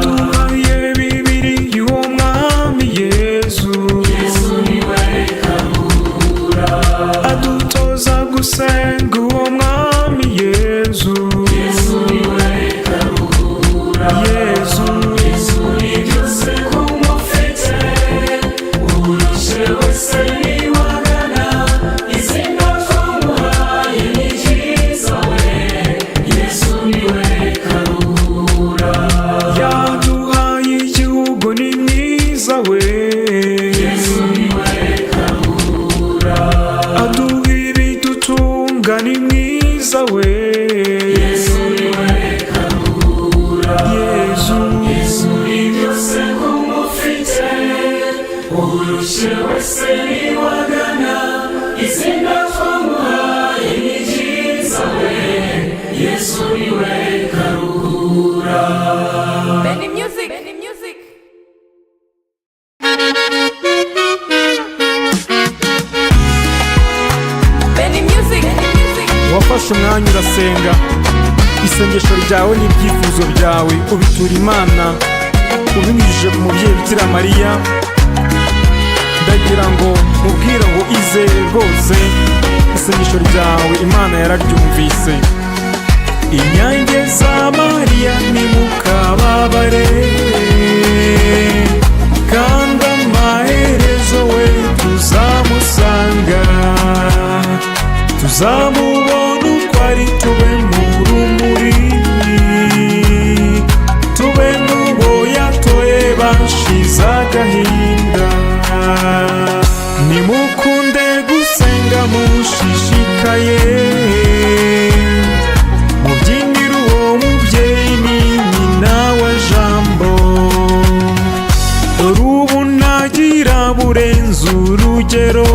yaduhaye Bibiliya uwo mwami Yesu niwe Kabura, adutoza gusenga uwo mwami Yesu niwe Kabura, Yesu ni byose kumufite, urushe wese niwagana, izina twamuhaye ni ryiza we, Yesu niwe Kabura, yaduhaye igihugu ni mwiza we Yesu niwe Kabura, aduha ibidutunga ni mwiza we Yesu niwe Kabura, Yesu Yesu ni byose kumufite, urushe wese niwagana, izina twamuhaye ni ryiza we, Yesu niwe Kabura. Benny Music. Benny Music. Benny Music. Benny Music. wafashe umwanya urasenga isengesho ryawe n'ibyifuzo byawe ubitura Imana ubinyujije ku mubyeyi Bikira Mariya. Ndagira ngo mubwire ngo izere rwose isengesho ryawe Imana yararyumvise. Inyange za Mariya nimukababare, kandi amaherezo we tuzamusanga, tuzamubona uko ari, tube mu rumuri, tube n'uwo yatoye bashize agahinda. Nimukunde gusenga mushishikaye, mubyinire uwo mubyeyi ni nyina wa Jambo. Dore ubu ntagira burenze urugero,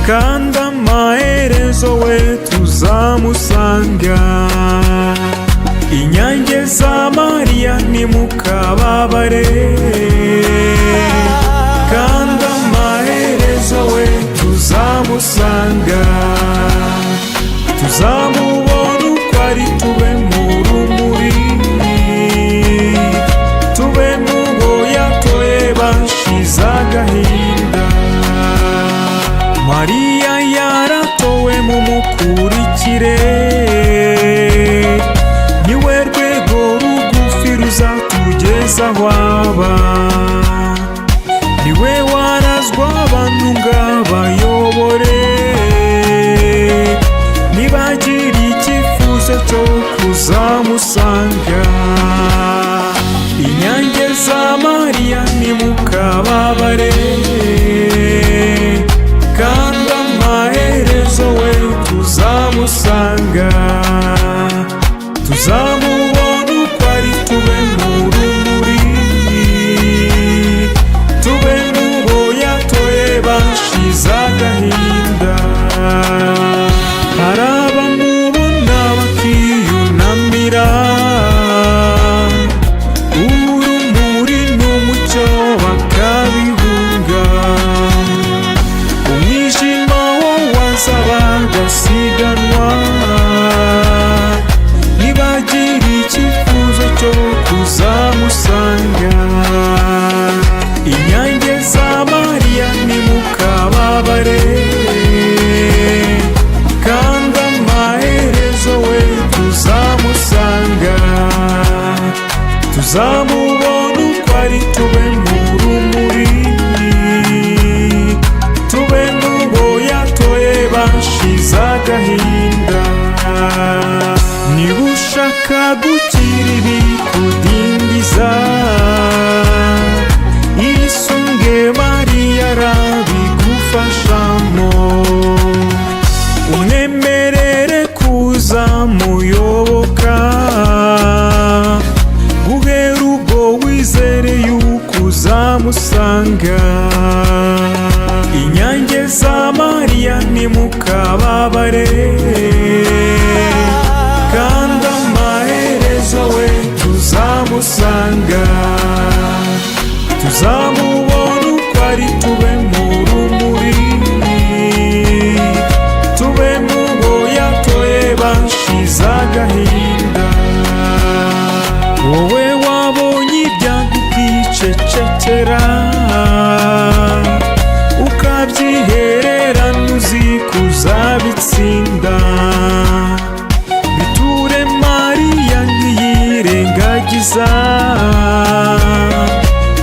kandi amaherezo we tuzamusanga. Inyange za Mariya nimukababare, kandi amaherezo we tuzamusanga, tuzamubona uko ari, tube mu rumuri, tube n'uwo yatoye bashize agahinda. Mariya yaratowe mumukurikire, niwe rwego rugufi ruzatugeza aho aba, niwe warazwa abantu ng'abayobore, nibagira icyifuzo cyo kuzamusanga. Inyange za Mariya nimukababare, kandi amaherezo we tuzamusanga, tuzamubona uko ari, tube mu rumuri, tube n'uwo yatoye bashize agahinda. Hari abamubona bakiyunamira, urumuri n'umucyo bakabihunga, umwijima wo waza bagasiganwa, nibagira icyifuzo cyo kuzamusanga. Inyange za Mariya nimukababare, kandi amaherezo we tuzamusanga, tuzamubona uko ari, tube mu rumuri, tube n'uwo yatoye bashize agahinda. Niba ushaka gukira ibikudindiza, isunge Mariya arabigufashamo, umwemerere kuza muyoboka, guhera ubwo wizere yuko uzamusanga. Inyange za Mariya nimukababare, kandi amaherezo we tuzamusanga, tuzamubona uko ari, tube mu rumuri, tube n'uwo yatoye bashize agahinda. wowe wabonye ibyago ukicecekera, ukabyiherera ntuzi kuzabitsinda. biture Mariya ntiyirengagiza,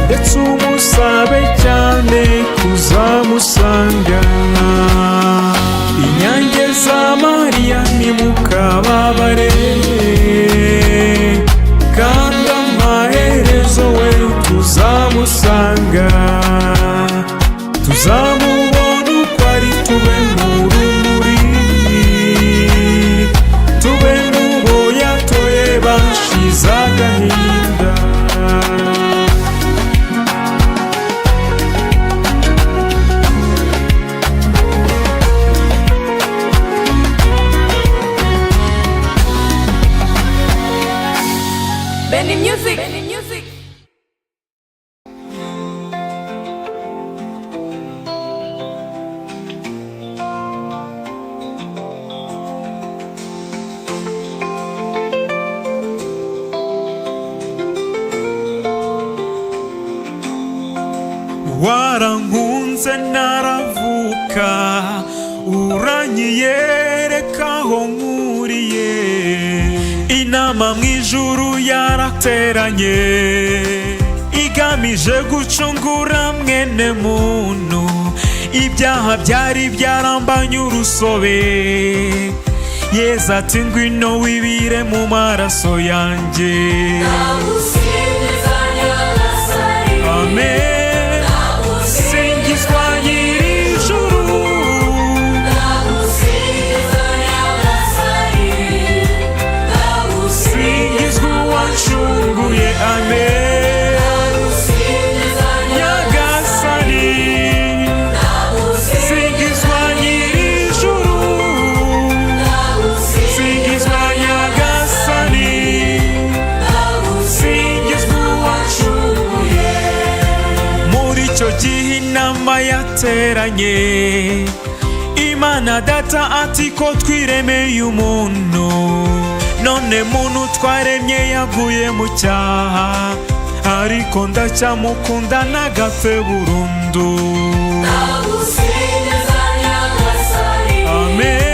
ndetse umusabe cyane kuzamusanga. inyange za Mariya nimukababare, kandi amaherezo we tuzamusanga. tuzamubona uko ari, tube mu rumuri, tube n'uwo yatoye bashize agahinda. Benny Music. Benny Music. warankunze naravuka, uranyiyereka aho nkuriye. inama mu ijuru yarateranye, igamije gucungura mwene muntu. ibyaha byari byarambanye urusobe, Yesu ati ngwino wibire mu maraso yanjye. amen. icyo gihe inama yateranye, Imana data ati ko twiremeye umuntu, none muntu twaremye yaguye mu cyaha, ariko ndacyamukunda ntagapfe burundu. amen.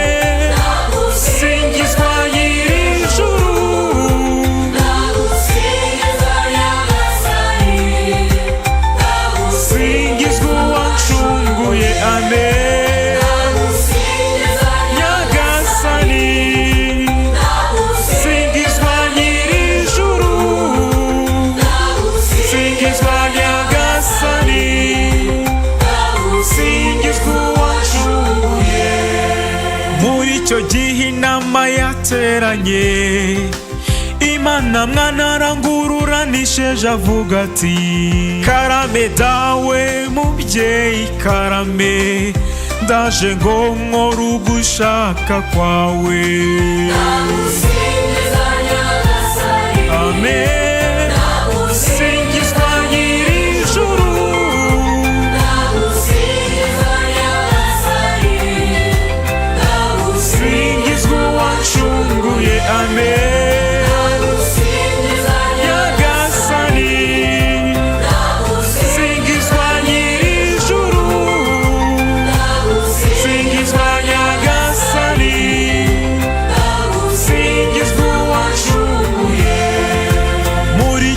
icyo gihe inama yateranye, Imana mwana arangururanisheje avuga ati karame dawe mubyeyi karame, ndaje ngo nkore ugushaka kwawe. amen.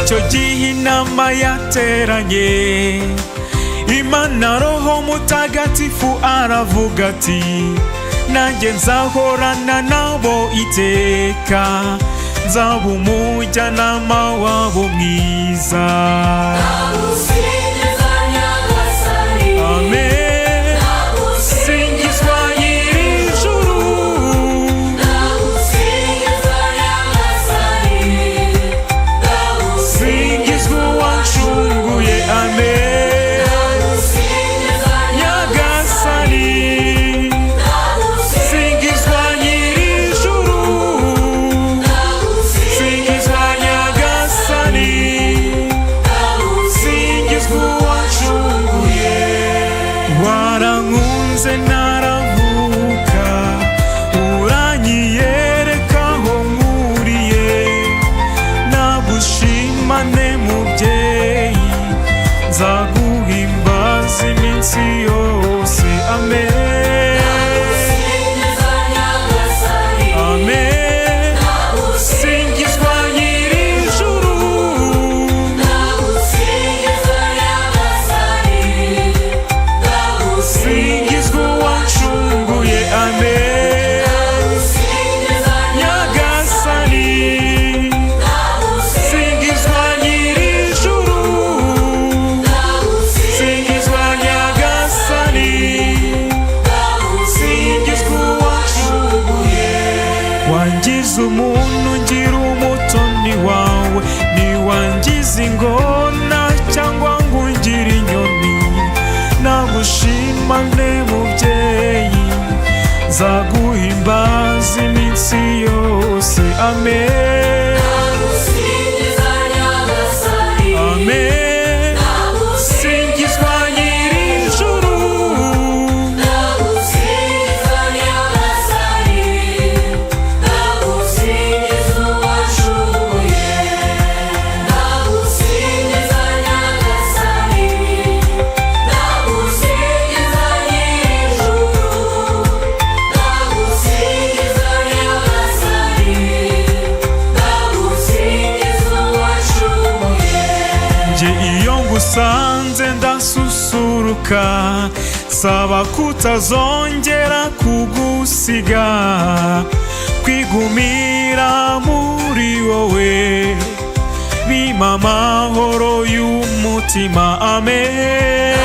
icyo gihe inama yateranye, Imana Roho Mutagatifu aravuga ati nanjye nzahorana nabo iteka, nzaba umujyanama wabo mwiza. amen. nzaguhimbaza iminsi yose. Amen, amen. Singizwa nyir'ijuru, singizwa uwancunguye. Amen, nyagasani. Singizwa nyir'ijuru, singizwa nyagasani, singizwa uwancunguye. Wangize umuntu ngira umutoni wawe, ntiwangize ingona cyangwa ngo ungire inyoni. Nagushima nte mubyeyi, nzaguhimbaza iminsi yose. Amen, amen. Singizwa nyir'ijuru, nje iyo ngusanze ndasusuruka, saba kutazongera kugusiga, kwigumira muri wowe bimpa amahoro y'umutima. Amen,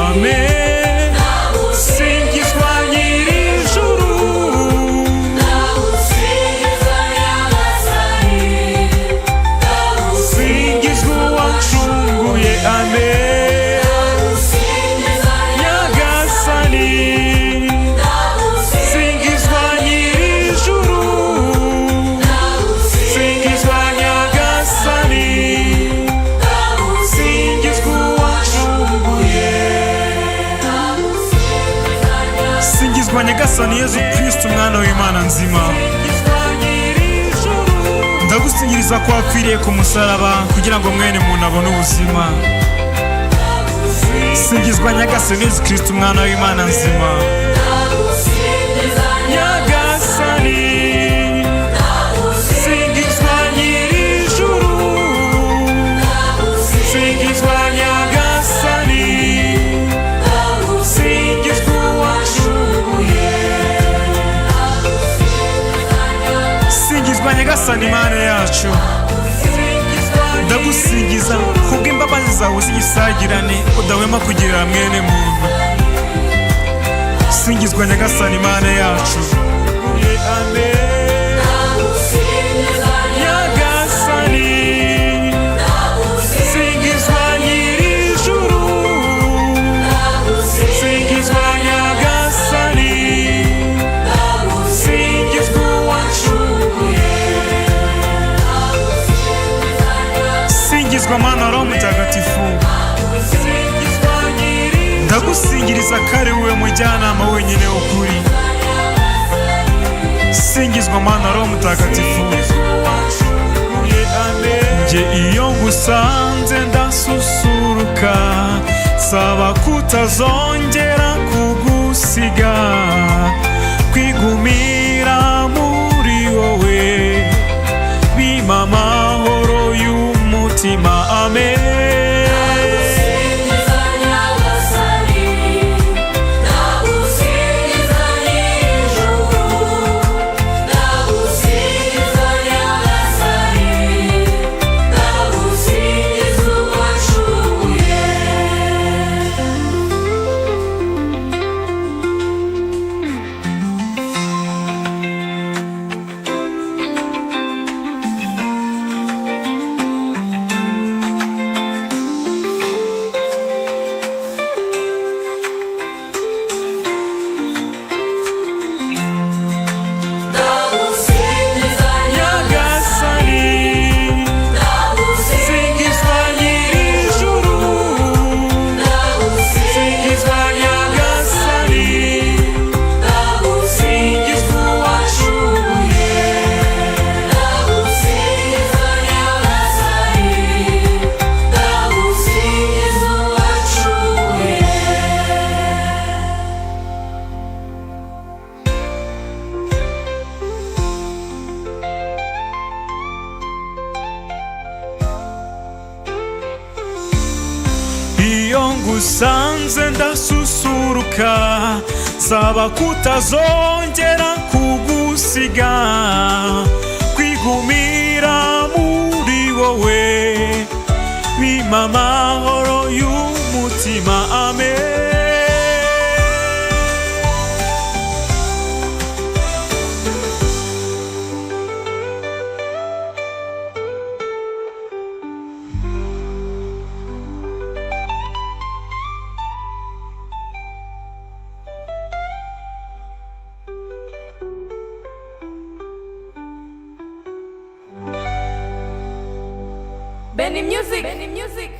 amen. Singizwa nyir'ijuru, singizwa uwancunguye. Amen, nyagasani. Singizwa nyir'ijuru, singizwa nyagasani, singizwa uwancunguye. Singizwa nyagasani Yezu Kristo, umwana w'Imana nzima. Ndagusingiriza ko wapfiriye ku musaraba kugira ngo mwene muntu abone ubuzima. Singizwa nyagasani Yezu Kristo, umwana w'Imana nzima. Nyagasani, singizwa nyir'ijuru, singizwa nyagasani, singizwa uwancunguye. Singizwa nyagasani Mana yacu, ndagusingiza kubw'imbabazi zawe z'igisagirane udahwema kugirira mwene muntu. Singizwa nyagasani Mana yacu. Amen, nyagasani. Singizwa nyir'ijuru, singizwa nyagasani, singizwa uwancunguye. Singizwa Mana Roho Mutagatifu, ndagusingiriza ko ari wowe mujyanama wenyine w'ukuri. Singizwa Mana Roho Mutagatifu. Nje iyo ngusanze ndasusuruka, saba kutazongera kugusiga, kwigumira muri wowe bimpa amahoro y'umutima. Amen, iyo ngusanze ndasusuruka saba kutazongera kugusiga kwigumira muri wowe bimpa amahoro y'umutima amen. Benny Music. Benny Music.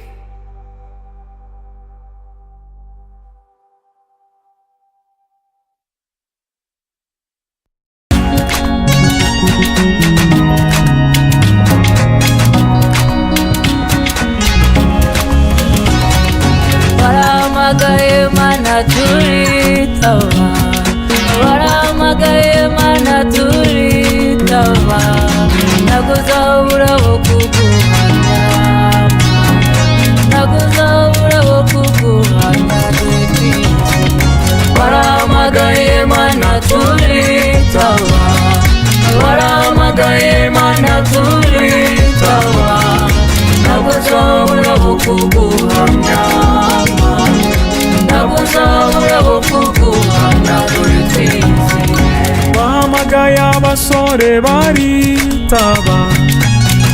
Waramagaye mana turitaba, waramagaye mana turitaba, naguzabura kuguhamya, naguzabura kuguhamya dukwiye. Waramagaye mana turitaba, waramagaye mana turitaba, naguzabura kuguhamya, naguzabura kuguhamya dukwiye. Wahamagaye abasore baritaba,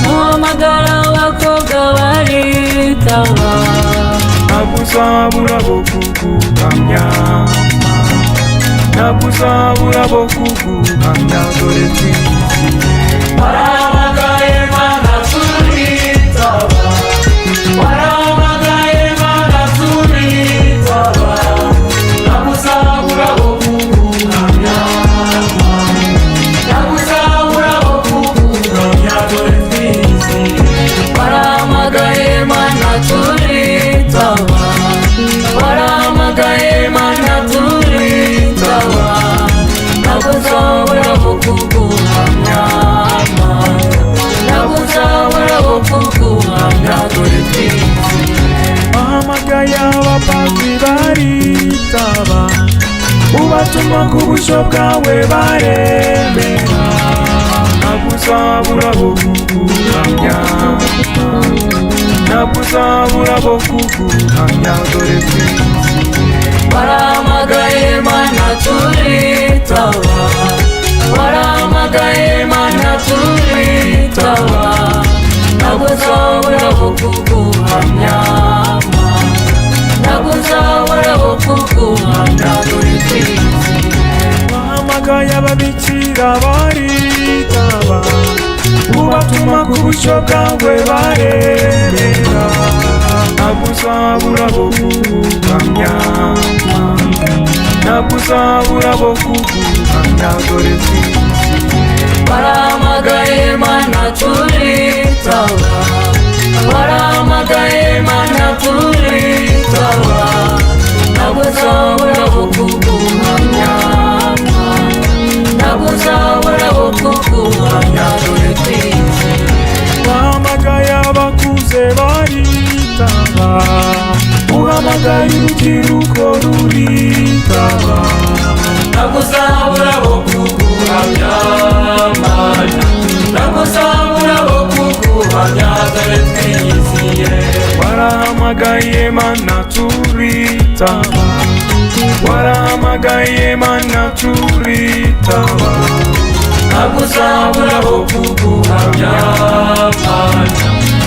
Muhamagara abakobwa baritaba, naguzabura kuguhamya, naguzabura kuguhamya dore twizihiwe. Waramagaye mana turitaba, waramagaye mana turitaba, naguzabura kuguhamya, naguzabura kuguhamya dore twizihiwe. waramagaye mana turitaba, waramagaye mana turitaba, naguzabura kuguhamya, naguzabura kuguhamya dore twizihiwe. Wahamagaye abapadiri baritaba, ubatuma ku bushyo bwawe baremera, naguzabura kuguhamya, naguzabura kuguhamya dore twizihiwe. Waramagaye mana turitaba, waramagaye mana turitaba, naguzabura kuguhamya, naguzabura kuguhamya dore twizihiwe. Wahamagaye ababikira baritaba, ubatuma ku bushyo bwawe baremera, naguzabura kuguhamya, naguzabura kuguhamya dore twizihiwe. Waramagaye mana turitaba, waramagaye mana turitaba, naguzabura kuguhamya, naguzabura kuguhamya dore twizihiwe. Wahamagaye abakuze baritaba, uhamagaye urubyiruko ruritaba, Naguzabura kuguhamya mana, naguzabura kuguhamya dore twizihiwe. warahamagaye mana turitaba, warahamagaye mana turitaba, Naguzabura kuguhamya mana,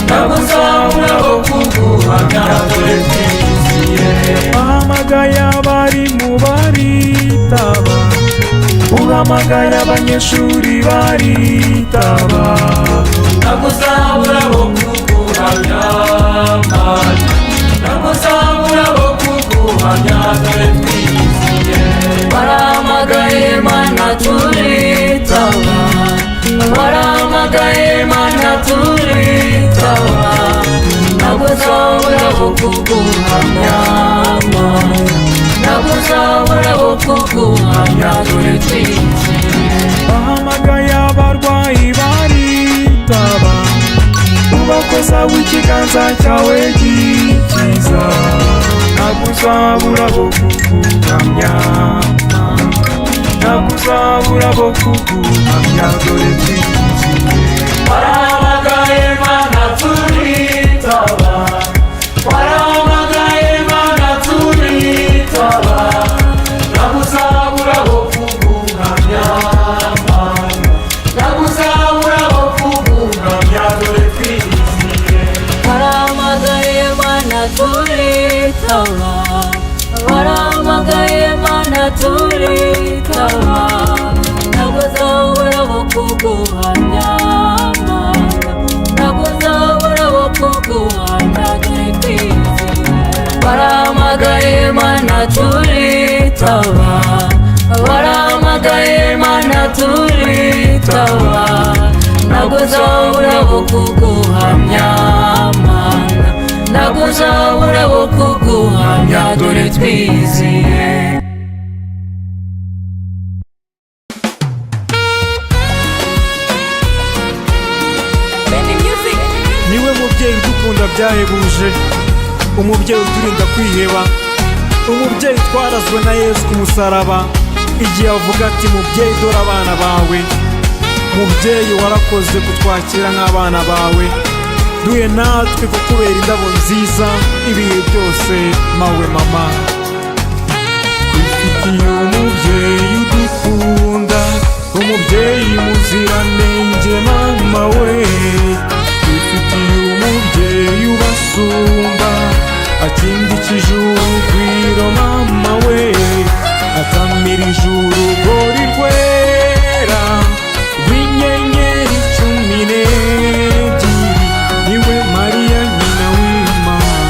naguzabura kuguhamya dore twizihiwe. wahamagaye abarimu baritaba, uhamagaye abanyeshuri baritaba, Naguzabura kuguhamya mana, naguzabura kuguhamya dore twizihiwe. Waramagaye mana turitaba, waramagaye mana turitaba, naguzabura kuguhamya, naguzabura kuguhamya dore twizihiwe. wahamagaye abarwayi baritaba, ubakoza w'ikiganza cyawe gikiza, ntabwo uzabura bo kuguhamya, ntabwo uzabura bo kuguhamya, dore twizihiwe. Warahamagaye Mana turitaba, warahamagaye Mana turitaba, ntabwo uzabura bo kuguhamya Mana, ntabwo uzabura bo kuguhamya, dore twizihiwe. Warahamagaye Mana turitaba, warahamagaye Mana turitaba, ntabwo uzabura bo kuguhamya Mana, ntabwo uzabura bo kuguhamya, dore twizihiwe. Warahamagaye Mana turitaba, warahamagaye Mana turitaba, ntabwo uzabura bo kuguhamya Mana, ntabwo uzabura bo kuguhamya, dore twizihiwe. Benny Music. niwe mubyeyi udukunda byahebuje, umubyeyi uturinda kwiheba, umubyeyi twarazwe na Yesu ku musaraba, igihe avuga ati mubyeyi dore abana bawe. Mubyeyi warakoze kutwakira nk'abana bawe, duhe natwe kukubera indabo nziza ibihe byose, mawe mama. Twifitiye umubyeyi udukunda, umubyeyi muziranenge mama we. Twifitiye umubyeyi ubasumba, akindikije urugwiro mama we, atamirije urugori rwera rw'inyenyeri 12, niwe Mariya nyina w'Imana,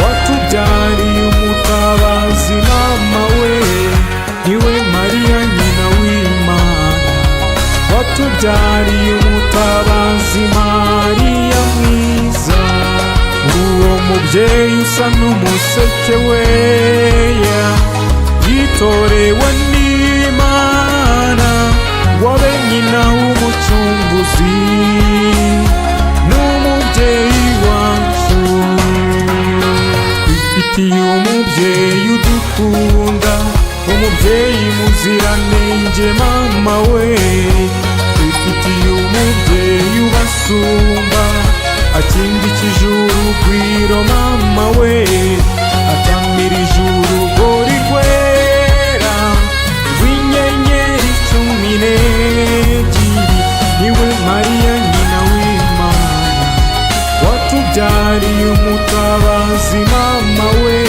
watubyariye umutabazi mama we, niwe Mariya nyina w'Imana, watubyariye umutabazi Mariya mwiza. Uwo mubyeyi usa n'umuseke weya, yitorewe n'Imana, wabe nyina w'umucunguzi, n'umubyeyi wacu. Twifitiye umubyeyi udukunda, umubyeyi muziranenge mama we. Twifitiye umubyeyi ubasumba, akindikije urugwiro mama we, atamirije urugori rwera rw'inyenyeri 12, niwe Mariya nyina w'Imana, watubyariye umutabazi mama we,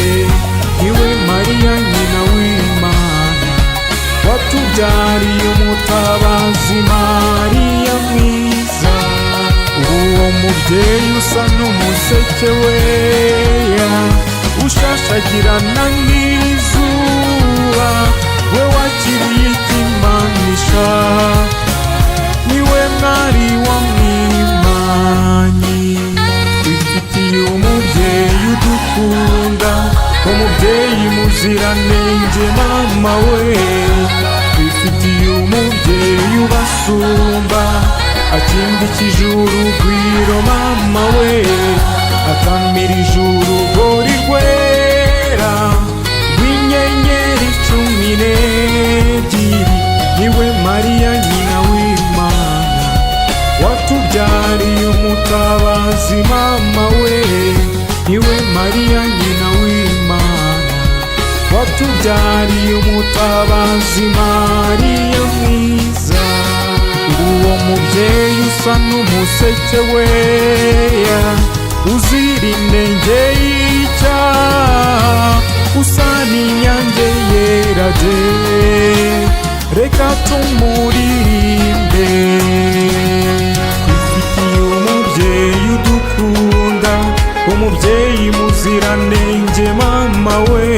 niwe Mariya nyina w'Imana, watubyariye umutabazi Mariya mwiza. Uwo mubyeyi usa n'umuseke weya, ushashagirana nk'izuba, we wakiriye ikimanisha, niwe mwari wamwimanyi. Twifitiye umubyeyi udukunda, umubyeyi muziranenge mama we. Twifitiye umubyeyi ubasumba, akindikije urugwiro mama we, atamirije urugori rwera rw'inyenyeri 12, niwe Mariya nyina w'Imana, watubyariye umutabazi mama we, niwe Mariya nyina w'Imana, watubyariye umutabazi Mariya mwiza. Uwo mubyeyi usa n'umuseke weya, uzira inenge y'icyaha, usa n'inyange yera de, reka tumuririmbe. Twifitiye umubyeyi udukunda, umubyeyi muziranenge mama we.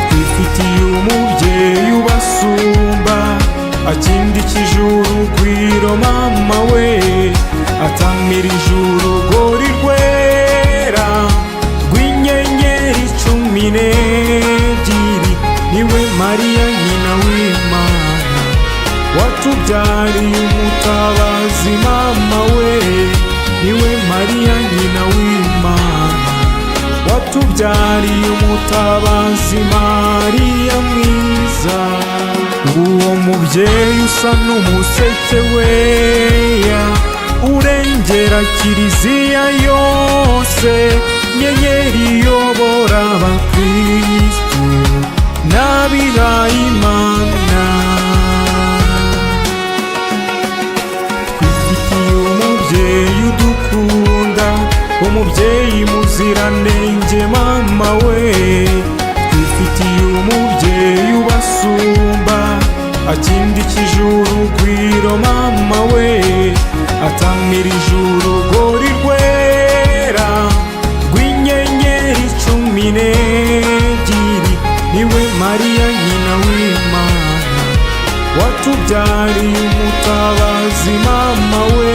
Twifitiye umubyeyi ubasumba, akindikije urugwiro mama we, atamirije urugori rwera rw'inyenyeri 12, niwe Mariya nyina w'Imana, watubyariye umutabazi mama we, niwe Mariya nyina w'Imana, watubyariye watubyariye umutabazi Mariya mwiza. Uwo mubyeyi usa n'umuseke weya, urengera kiliziya yose, nyenyeri iyobora abakristu n'abihayimana. Twifitiye umubyeyi udukunda, umubyeyi muziranenge mama we. Twifitiye umubyeyi ubasumba, akindikije urugwiro mama we. Atamirije urugori rwera rw'inyenyeri 12, niwe Mariya nyina w'Imana. Watubyariye umutabazi mama we,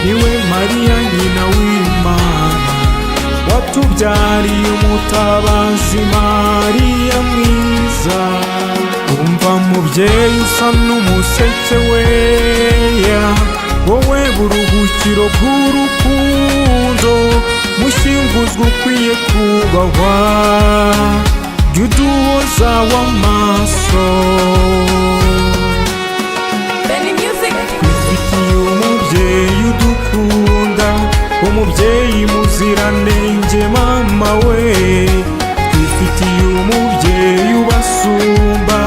niwe Mariya nyina w'Imana. Watubyariye umutabazi Mariya mwiza. Umva mubyeyi usa n'umuseke weya, wowe buruhukiro bw'urukundo, mushyinguzwa ukwiye kubahwa, jya uduhoza w'amaso. Twifitiye umubyeyi udukunda, umubyeyi muziranenge mama we. Twifitiye umubyeyi ubasumba,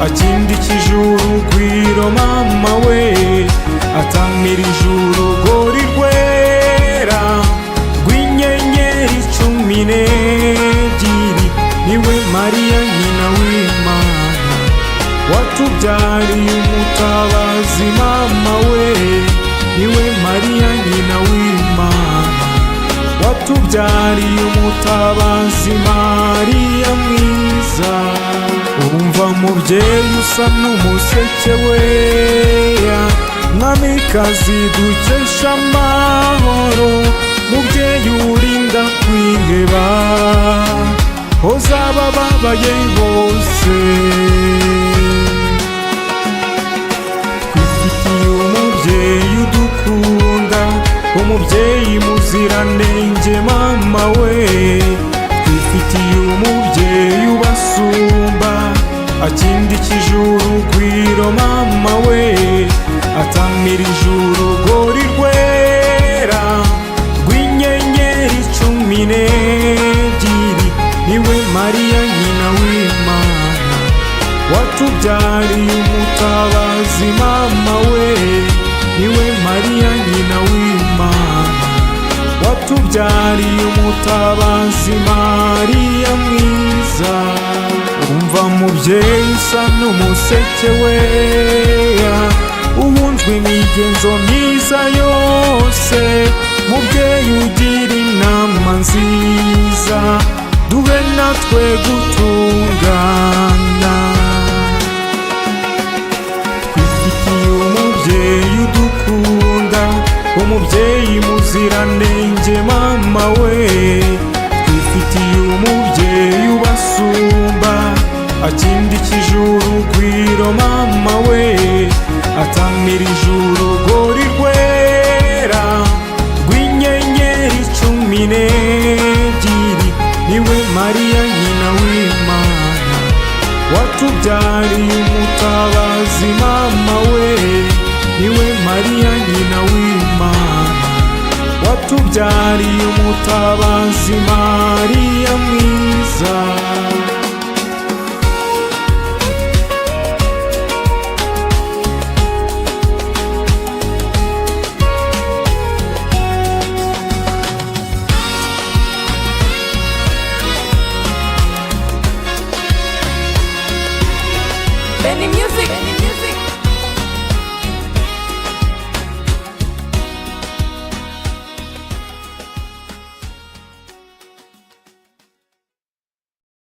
akindikije urugwiro mama we. Atamirije urugori rwera rw'inyenyeri 12, niwe Mariya nyina w'Imana. Watubyariye umutabazi mama we, niwe Mariya nyina w'Imana. Watubyariye umutabazi Mariya mwiza. Umva mubyeyi usa n'umuseke weya, mwamikazi dukesha amahoro, mubyeyi urinda kwiheba, hoza abababaye bose. Twifitiye umubyeyi udukunda, umubyeyi muziranenge mama we. Twifitiye umubyeyi ubasumba, akindikije urugwiro mama we. Atamirije urugori rwera rw'inyenyeri 12, niwe Mariya nyina w'Imana. Watubyariye umutabazi mama we, niwe Mariya nyina w'Imana. Watubyariye umutabazi Mariya mwiza. Umva mubyeyi usa n'umuseke weya, uhunzwe imigenzo myiza yose, mubyeyi ugira inama nziza, duhe natwe gutungana. Twifitiye umubyeyi udukunda, umubyeyi muziranenge mama we. Twifitiye umubyeyi ubasumba, akindikije urugwiro mama we. Atamirije urugori rwera rw'inyenyeri 12, niwe Mariya nyina w'Imana. Watubyariye umutabazi mama we, niwe Mariya nyina w'Imana. Watubyariye umutabazi Mariya mwiza.